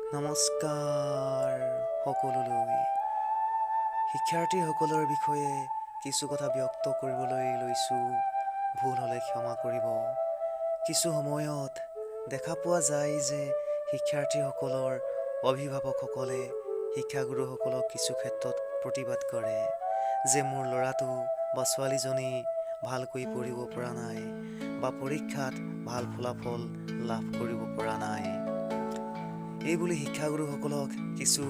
নমস্কাৰ সকলোলৈ। শিক্ষাৰ্থীসকলৰ বিষয়ে কিছু কথা ব্যক্ত কৰিবলৈ লৈছোঁ। ভুল হ'লে ক্ষমা কৰিব। কিছু সময়ত দেখা পোৱা যায় যে শিক্ষাৰ্থীসকলৰ অভিভাৱকসকলে শিক্ষাগুৰুসকলক কিছু ক্ষেত্ৰত প্ৰতিবাদ কৰে যে মোৰ ল'ৰাটো বা ছোৱালীজনী ভালকৈ পঢ়িব পৰা নাই বা পৰীক্ষাত ভাল ফলাফল লাভ কৰিব পৰা নাই। এইবুলি শিক্ষাগুৰুসকলক কিছু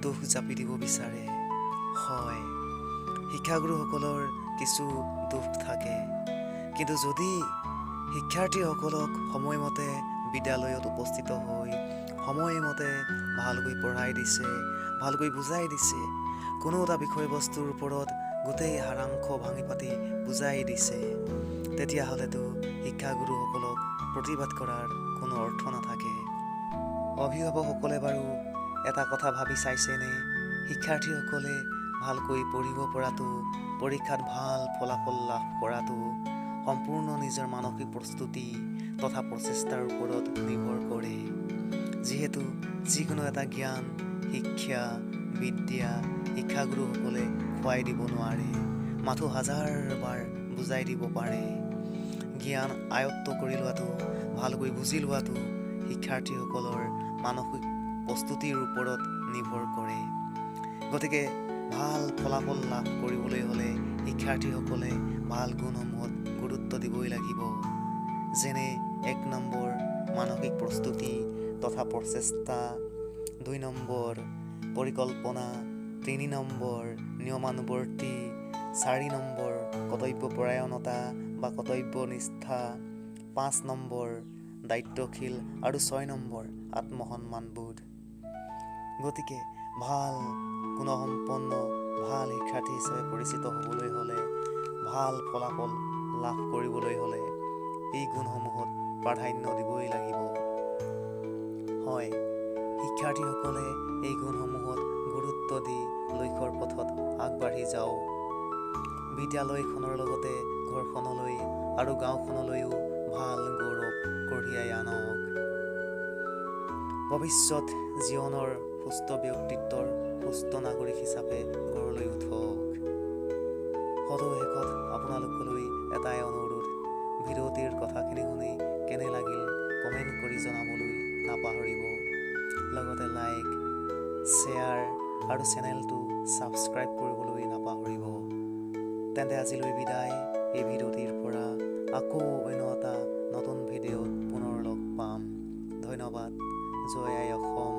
দোষ জাপি দিব বিচাৰে। হয়, শিক্ষাগুৰুসকলৰ কিছু দোষ থাকে, কিন্তু যদি শিক্ষাৰ্থীসকলক সময়মতে বিদ্যালয়ত উপস্থিত হৈ সময়মতে ভালকৈ পঢ়াই দিছে, ভালকৈ বুজাই দিছে, কোনো এটা বিষয়বস্তুৰ ওপৰত গোটেই সাৰাংশ ভাঙি পাতি বুজাই দিছে, তেতিয়াহ'লেতো শিক্ষাগুৰুসকলক প্ৰতিবাদ কৰাৰ কোনো অৰ্থ নাথাকে। অভিভাৱকসকলে বাৰু এটা কথা ভাবি চাইছেনে? শিক্ষাৰ্থীসকলে ভালকৈ পঢ়িব পৰাটো, পৰীক্ষাত ভাল ফলাফল লাভ কৰাটো সম্পূৰ্ণ নিজৰ মানসিক প্ৰস্তুতি তথা প্ৰচেষ্টাৰ ওপৰত নিৰ্ভৰ কৰে। যিহেতু যিকোনো এটা জ্ঞান, শিক্ষা, বিদ্যা শিক্ষাগুৰুসকলে খুৱাই দিব নোৱাৰে, মাথো হাজাৰবাৰ বুজাই দিব পাৰে। জ্ঞান আয়ত্ত কৰি লোৱাটো, ভালকৈ বুজি লোৱাটো শিক্ষাৰ্থীসকলৰ মানসিক প্ৰস্তুতিৰ ওপৰত নিৰ্ভৰ কৰে। গতিকে ভাল ফলাফল লাভ কৰিবলৈ হ'লে শিক্ষাৰ্থীসকলে ভাল গুণসমূহত গুৰুত্ব দিবই লাগিব। যেনে 1 নম্বৰ মানসিক প্ৰস্তুতি তথা প্ৰচেষ্টা, 2 নম্বৰ পৰিকল্পনা, 3 নম্বৰ নিয়মানুৱৰ্তী, 4 নম্বৰ কৰ্তব্যপৰায়ণতা বা কৰ্তব্যনিষ্ঠা, 5 নম্বৰ দায়িত্বশীল আৰু 6 নম্বৰ আত্মসন্মানবোধ। গতিকে ভাল গুণসম্পন্ন ভাল শিক্ষাৰ্থী হিচাপে পৰিচিত হ'বলৈ হ'লে, ভাল ফলাফল লাভ কৰিবলৈ হ'লে এই গুণসমূহত প্ৰাধান্য দিবই লাগিব। হয়, শিক্ষাৰ্থীসকলে এই গুণসমূহত গুৰুত্ব দি লক্ষ্যৰ পথত আগবাঢ়ি যাওক। বিদ্যালয়খনৰ লগতে ঘৰখনলৈ আৰু গাঁওখনলৈও ভাল গৌৰৱ কঢ়িয়াই আনক। ভৱিষ্যত জীৱনৰ সুস্থ ব্যক্তিত্বৰ সুস্থ নাগৰিক হিচাপে গঢ়লৈ উঠক। সদৌ শেষত আপোনালোকলৈ এটাই অনুৰোধ, ভিডিঅ'টিৰ কথাখিনি শুনি কেনে লাগিল কমেণ্ট কৰি জনাবলৈ নাপাহৰিব। লগতে লাইক, শ্বেয়াৰ আৰু চেনেলটো ছাবস্ক্ৰাইব কৰিবলৈ নাপাহৰিব। তেন্তে আজিলৈ বিদায়। এই ভিডিঅ'টিৰ পৰা আকৌ অন্য এটা নতুন ভিডিঅ'ত পুনৰ লগ পাম। ধন্যবাদ। জয় আই অসম।